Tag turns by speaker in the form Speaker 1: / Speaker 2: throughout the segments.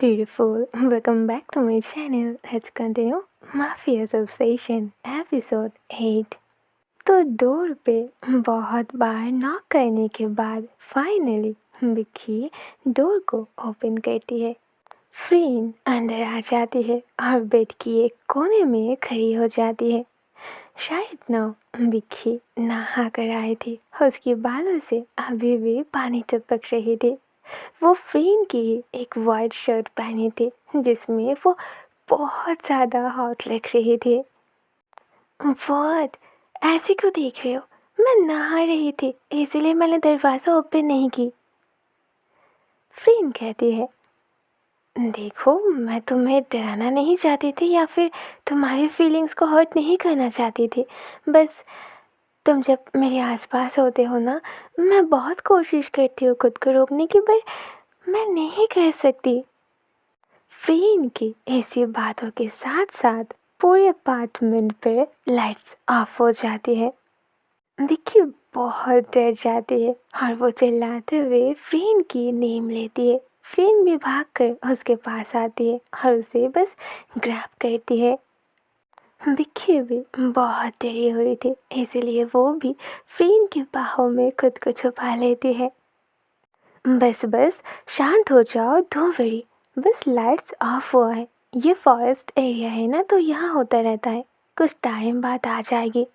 Speaker 1: Beautiful. Welcome back to my channel. Let's continue Mafia's Obsession episode 8. तो door पे बहुत बार knock करने के बाद फाइनली विक्की डोर को ओपन करती है। फ्रीन अंदर आ जाती है और बेड की एक कोने में खड़ी हो जाती है। शायद ना विक्की नहा कर आई थी, उसके बालों से अभी भी पानी टपक रही थी। वो फ्रीन की एक वाइट शर्ट पहनी थी जिसमें वो बहुत ज़्यादा हॉट लग रही थी। व्हाट? ऐसे क्यों देख रहे हो? मैं नहा रही थी इसलिए मैंने दरवाज़ा ओपन नहीं की। फ्रीन कहती है, देखो मैं तुम्हें डराना नहीं चाहती थी या फिर तुम्हारी फीलिंग्स को हर्ट नहीं करना चाहती थी। बस तुम जब मेरे आसपास होते हो ना, मैं बहुत कोशिश करती हूँ खुद को रोकने की, पर मैं नहीं कर सकती। फ्रीन की ऐसी बातों के साथ साथ पूरे अपार्टमेंट पर लाइट्स ऑफ हो जाती है। विक्की बहुत डर जाती है और वो चिल्लाते हुए फ्रीन की नेम लेती है। फ्रीन भी भागकर उसके पास आती है और उसे बस ग्रैब करती है। विक्की भी बहुत डरी हुई थी इसलिए वो भी फ्रीन की बाहों में खुद को छुपा लेती है। बस बस शांत हो जाओ, डोंट वरी, बस लाइट्स ऑफ हुआ है। ये फॉरेस्ट एरिया है ना, तो यहाँ होता रहता है, कुछ टाइम बाद आ जाएगी।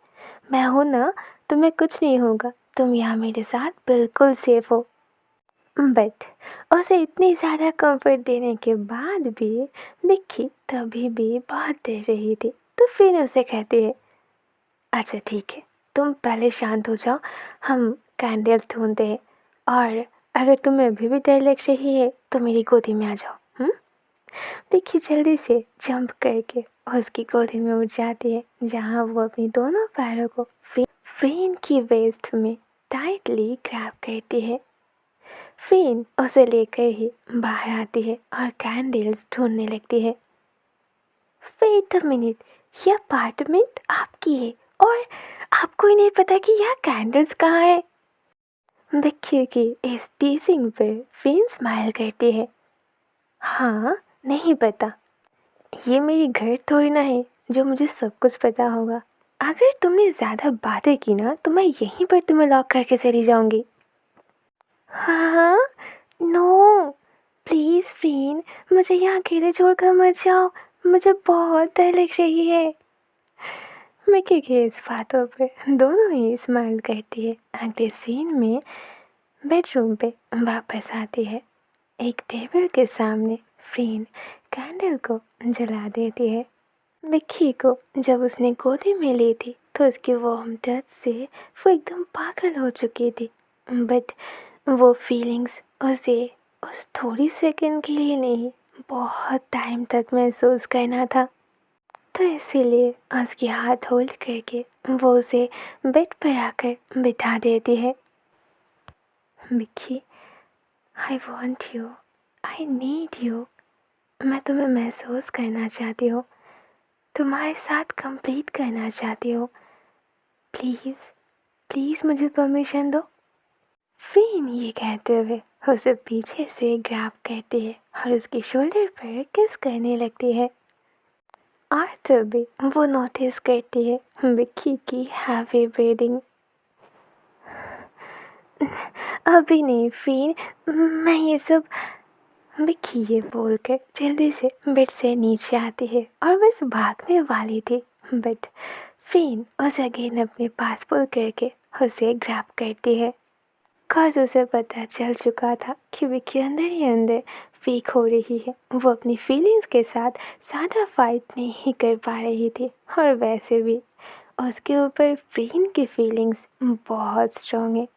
Speaker 1: मैं हूँ ना, तुम्हें कुछ नहीं होगा, तुम यहाँ मेरे साथ बिल्कुल सेफ हो। बट उसे इतनी ज़्यादा कंफर्ट देने के बाद भी विक्की तभी भी बहुत डर रही थी। तो फिर उसे कहती है, अच्छा ठीक है, तुम पहले शांत हो जाओ, हम कैंडल्स ढूंढते हैं, और अगर तुम्हें अभी भी डर लग रही है तो मेरी गोदी में आ जाओ। विक्की जल्दी से जंप करके उसकी गोदी में उठ जाती है, जहाँ वो अपनी दोनों पैरों को फ्रेन की वेस्ट में टाइटली ग्रैब करती है। फ्रेन उसे लेकर ही बाहर आती है और कैंडल्स ढूंढने लगती है। वेट अ मिनट, ये अपार्टमेंट आपकी है और आपको ही नहीं पता कि यहाँ कैंडल्स कहाँ है? विक्की की इस टीजिंग पे फ्रेन स्माइल करती है। हाँ, नहीं पता, ये मेरी घर थोड़ी ना है जो मुझे सब कुछ पता होगा। अगर तुमने ज़्यादा बातें की ना तो मैं यहीं पर तुम्हें लॉक करके चली जाऊंगी। हाँ, नो प्लीज़ फ्रेन, मुझे यहाँ अकेले छोड़कर मत जाओ, मुझे बहुत डर लग रही है। मिक्की के इस बातों पे दोनों ही स्माइल करती है। अगले सीन में बेडरूम पे वापस आती है। एक टेबल के सामने फ्रेन कैंडल को जला देती है। विक्की को जब उसने गोदी में ली थी तो उसकी वार्म टच से वो एकदम पागल हो चुकी थी। बट वो फीलिंग्स उसे उस थोड़ी सेकंड के लिए नहीं, बहुत टाइम तक महसूस करना था। तो इसीलिए उसकी हाथ होल्ड करके वो उसे बेड पर आकर बिठा देती है। Vicky, I want you, I need you. मैं तुम्हें महसूस करना चाहती हूँ, तुम्हारे साथ कंप्लीट करना चाहती हूँ। प्लीज़ प्लीज़ मुझे परमिशन दो। फ्रीन ये कहते हुए उसे पीछे से ग्रैब करती है और उसकी शोल्डर पर किस करने लगती है। और तभी वो नोटिस करती है विक्की की हैवी ब्रीदिंग। अभी नहीं फ्रीन, मैं ये सब। विक्की ये बोलकर जल्दी से बेड से नीचे आती है और बस भागने वाली थी, बट फ्रीन उसे अगेन अपने पास पुल करके उसे ग्रैब करती है। कॉज उसे पता चल चुका था कि विक्की अंदर ही अंदर वीक हो रही है। वो अपनी फीलिंग्स के साथ ज़्यादा फाइट नहीं कर पा रही थी, और वैसे भी उसके ऊपर फ्रीन की फीलिंग्स बहुत स्ट्रॉन्ग है।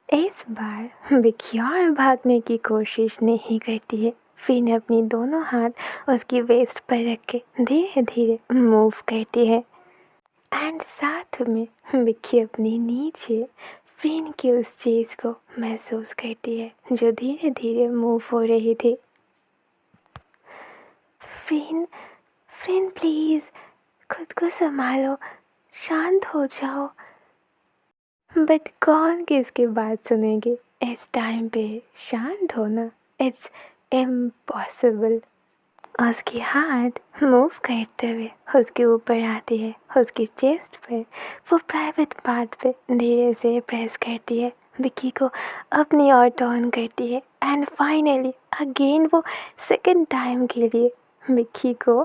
Speaker 1: इस बार विक्की और भागने की कोशिश नहीं करती है। फ्रीन अपनी दोनों हाथ उसकी वेस्ट पर रख के धीरे धीरे मूव करती है, एंड साथ में विक्की अपनी नीचे फ्रेन की उस चीज़ को महसूस करती है जो धीरे धीरे मूव हो रही थी। फ्रेन, फ्रेन प्लीज़ खुद को संभालो, शांत हो जाओ। बट कौन किसकी बात सुनेगी इस टाइम पे? शांत होना इट्स इम्पॉसिबल। उसकी हाथ मूव करते हुए उसके ऊपर आती है, उसकी चेस्ट पे, वो प्राइवेट पार्ट पे धीरे से प्रेस करती है, विक्की को अपनी ओर टर्न करती है एंड फाइनली अगेन वो सेकंड टाइम के लिए विक्की को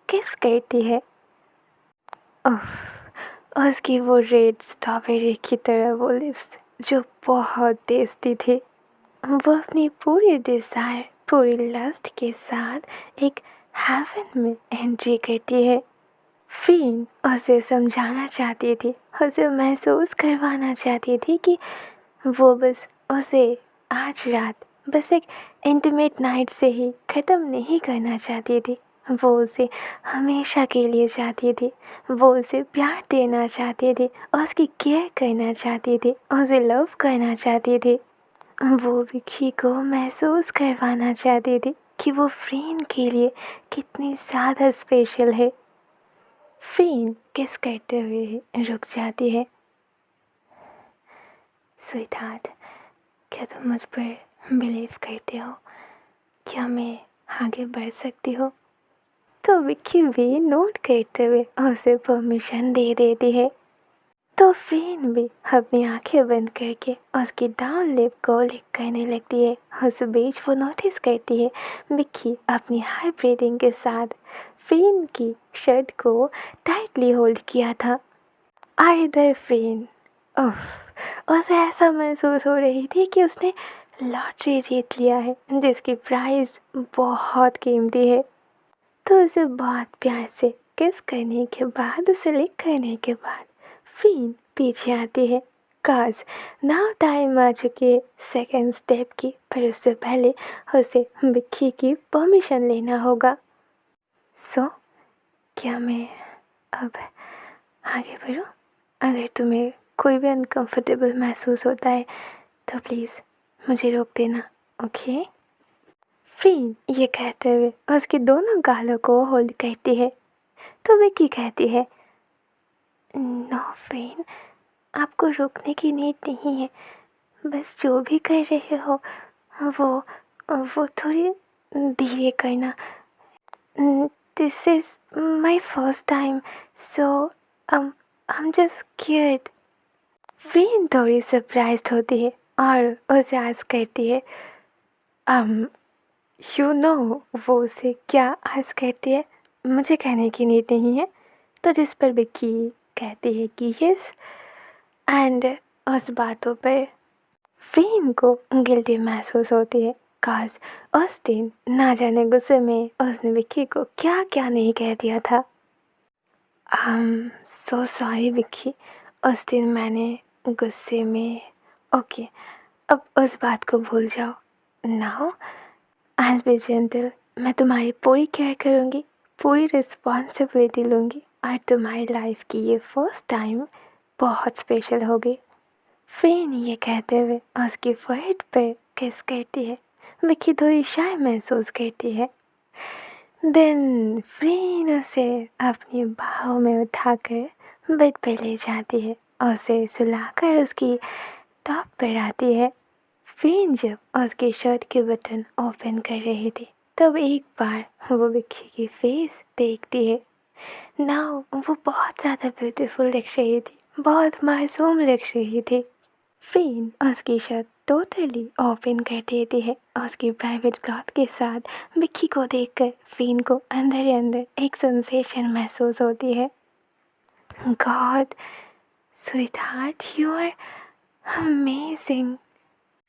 Speaker 1: किस करती है। उसकी वो रेड स्ट्रॉबेरी की तरह वो लिप्स जो बहुत टेस्टी थे, वो अपनी पूरी डिज़ायर, पूरी लस्ट के साथ एक हेवन में एंट्री करती है। फ्रीन उसे समझाना चाहती थी, उसे महसूस करवाना चाहती थी कि वो बस उसे आज रात बस एक इंटीमेट नाइट से ही ख़त्म नहीं करना चाहती थी। वो उसे हमेशा के लिए चाहती थी, वो उसे प्यार देना चाहती थी, उसकी केयर करना चाहती थी, उसे लव करना चाहती थी। वो विक्की को महसूस करवाना चाहती थी कि वो फ्रेन के लिए कितनी ज़्यादा स्पेशल है। फ्रेन किस करते हुए रुक जाती है। स्वीटहार्ट, क्या तुम मुझ पर बिलीव करते हो? क्या मैं आगे बढ़ सकती हूँ? तो विक्की भी नोट करते हुए उसे परमिशन दे देती है। तो फ्रेन भी अपनी आंखें बंद करके उसकी डाउन लिप को लिक करने लगती है। उस बीच वो नोटिस करती है विक्की अपनी हाई ब्रीदिंग के साथ फ्रेन की शर्ट को टाइटली होल्ड किया था। इधर फ्रेन, उसे ऐसा महसूस हो रही थी कि उसने लॉटरी जीत लिया है जिसकी प्राइस बहुत कीमती है। तो उसे बहुत प्यार से किस करने के बाद, उसे लिक करने के बाद फ्रेन पीछे आती है। काश नाउ टाइम आ चुकी है सेकेंड स्टेप की, पर उससे पहले उसे विक्की की परमिशन लेना होगा। क्या मैं अब आगे बढ़ूं? अगर तुम्हें कोई भी अनकंफर्टेबल महसूस होता है तो प्लीज़ मुझे रोक देना, ओके? फ्रेन ये कहते हुए उसके दोनों गालों को होल्ड करती है। तो विक्की कहती है, नो फ्रेन, आपको रोकने की नीड नहीं है, बस जो भी कर रहे हो वो वो थोड़ी धीरे करना। This is my first time, so I am just scared. Fran थोड़ी सरप्राइज्ड होती है और उसे आस्क करती है, यू नो वो उसे क्या आस्क करती है, मुझे कहने की नीड नहीं है। तो जिस पर विक्की कहती है कि यस, एंड उस बातों पर फ्रेन को गिल्टी महसूस होती है। काश उस दिन ना जाने गुस्से में उसने विक्की को क्या क्या नहीं कह दिया था। सो सॉरी विक्की, उस दिन मैंने गुस्से में, ओके अब उस बात को भूल जाओ। Now I will be gentle, मैं तुम्हारी पूरी केयर करूँगी, पूरी रिस्पॉन्सिबिलिटी लूँगी और तुम्हारी लाइफ की ये फर्स्ट टाइम बहुत स्पेशल होगी। फ्रेन ये कहते हुए उसकी फोरहेड पर किस करती है। विक्की थोड़ी शाय महसूस करती है। देन फ्रेन उसे अपनी बाहों में उठाकर बेड पर ले जाती है, उसे सुलाकर उसकी टॉप पर आती है। फ्रेन जब उसकी शर्ट के बटन ओपन कर रही थी तब एक बार वो विक्की की फेस देखती है। नाउ वो बहुत ज़्यादा ब्यूटीफुल दिख रही थी, बहुत मासूम लग रही थी। फ्रेन उसकी शर्ट टोटली ओपन कर देती है। उसकी प्राइवेट क्लॉथ के साथ विक्की को देखकर फ्रेन को अंदर ही अंदर एक सेंसेशन महसूस होती है। God, sweetheart, you are amazing.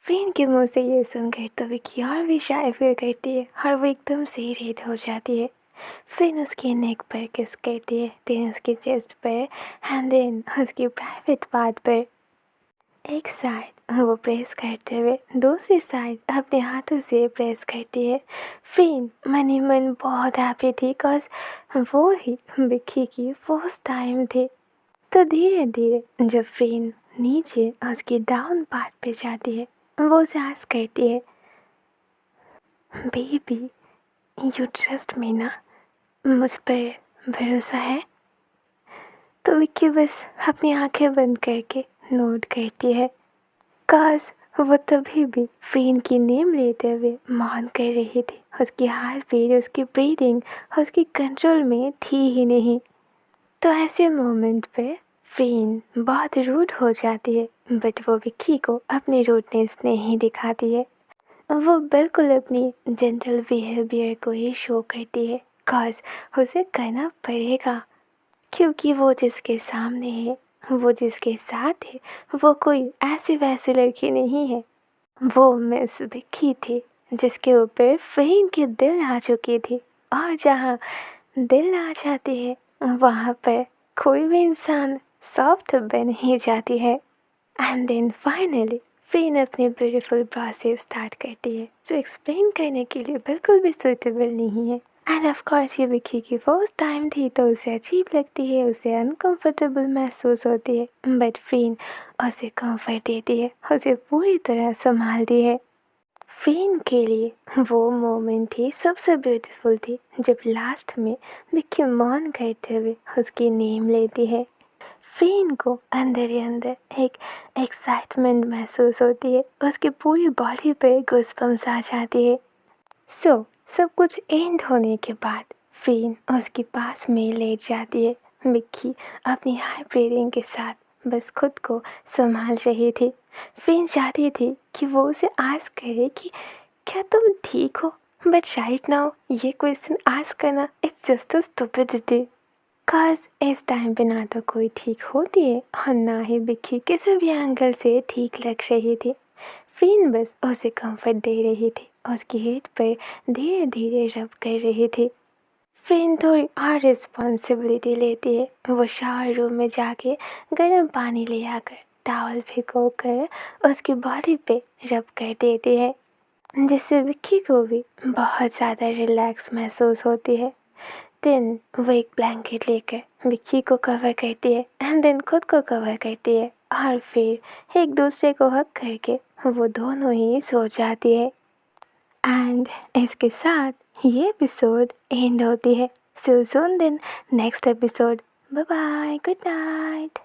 Speaker 1: Fran के मुंह से ये सुनकर तो विक्की और भी शाय फील करती है और वो एकदम से रेड हो जाती है। फ्रेन उसके नेक पर किस करती है, देन उसके चेस्ट पर एंड देन उसकी प्राइवेट पार्ट पर। एक साइड वो प्रेस करते हुए दूसरी साइड अपने हाथों से प्रेस करती है। फ्रेन मन ही मन बहुत हैप्पी थी बिकॉज वो ही विक्की की फर्स्ट टाइम थी। तो धीरे धीरे जब फ्रेन नीचे उसकी डाउन पार्ट पे जाती है वो उसे आस्क करती है, बेबी यू ट्रस्ट मी ना, मुझ पर भरोसा है? तो विक्की बस अपनी आंखें बंद करके नोट करती है। काश वो तभी भी फ्रेन की नेम लेते हुए मौन कर रही थी। उसकी हार्ट बीट, उसकी ब्रीदिंग उसकी कंट्रोल में थी ही नहीं। तो ऐसे मोमेंट पे फ्रेन बहुत रूड हो जाती है, बट वो विक्की को अपनी रूडनेस नहीं दिखाती है। वो बिल्कुल अपनी जेंटल बिहेवियर को ही शो करती है, कॉज उसे करना पड़ेगा, क्योंकि वो जिसके सामने है, वो जिसके साथ है, वो कोई ऐसी वैसी लड़की नहीं है। वो मिस विक्की थी, जिसके ऊपर फ्रेन की दिल आ चुकी थी। और जहाँ दिल आ जाती है, वहाँ पर कोई भी इंसान सॉफ्ट बन ही जाती है। एंड देन फाइनली फ्रेन अपनी ब्यूटीफुल प्रोसेस स्टार्ट करती है, जो एक्सप्लेन करने के लिए बिल्कुल भी सुटेबल नहीं है। एंड ऑफ कोर्स ये विक्की की फर्स्ट टाइम थी, तो उसे अजीब लगती है, उसे अनकंफर्टेबल महसूस होती है, बट फ्रेन उसे कंफर्ट देती है, उसे पूरी तरह संभालती है। फ्रेन के लिए वो मोमेंट थी सबसे ब्यूटीफुल थी, जब लास्ट में विक्की मौन करते हुए उसकी नेम लेती है। फ्रेन को अंदर ही अंदर एक एक्साइटमेंट महसूस होती है, उसकी पूरी बॉडी पे गूज़बम्स आ जाती है। सब कुछ एंड होने के बाद फ्रेन उसके पास में लेट जाती है। विक्की अपनी हाई ब्रीदिंग के साथ बस खुद को संभाल रही थी। फ्रेन चाहती थी कि वो उसे आस्क करे कि क्या तुम ठीक हो, बट राइट नाउ ये क्वेश्चन आस्क करना इट्स जस्ट अ स्टुपिडिटी। काश इस टाइम पे ना तो कोई ठीक होती है और ना ही विक्की किसी भी एंगल से ठीक लग रही थी। फ्रेन बस उसे कंफर्ट दे रही थी, उसकी हेड पर धीरे धीरे रब कर रही थी। फ्रेन थोड़ी और रिस्पॉन्सिबिलिटी लेती है। वो शावर रूम में जाके गर्म पानी ले आकर टॉवल भिगो कर उसकी बॉडी पे रब कर देती है, जिससे विक्की को भी बहुत ज़्यादा रिलैक्स महसूस होती है। देन वो एक ब्लैंकेट लेकर विक्की को कवर करती है एंड देन खुद को कवर करती है, और फिर एक दूसरे को हक करके वो दोनों ही सो जाती है। एंड इसके साथ ये एपिसोड एंड होती है। So soon then next episode. Bye bye, good night.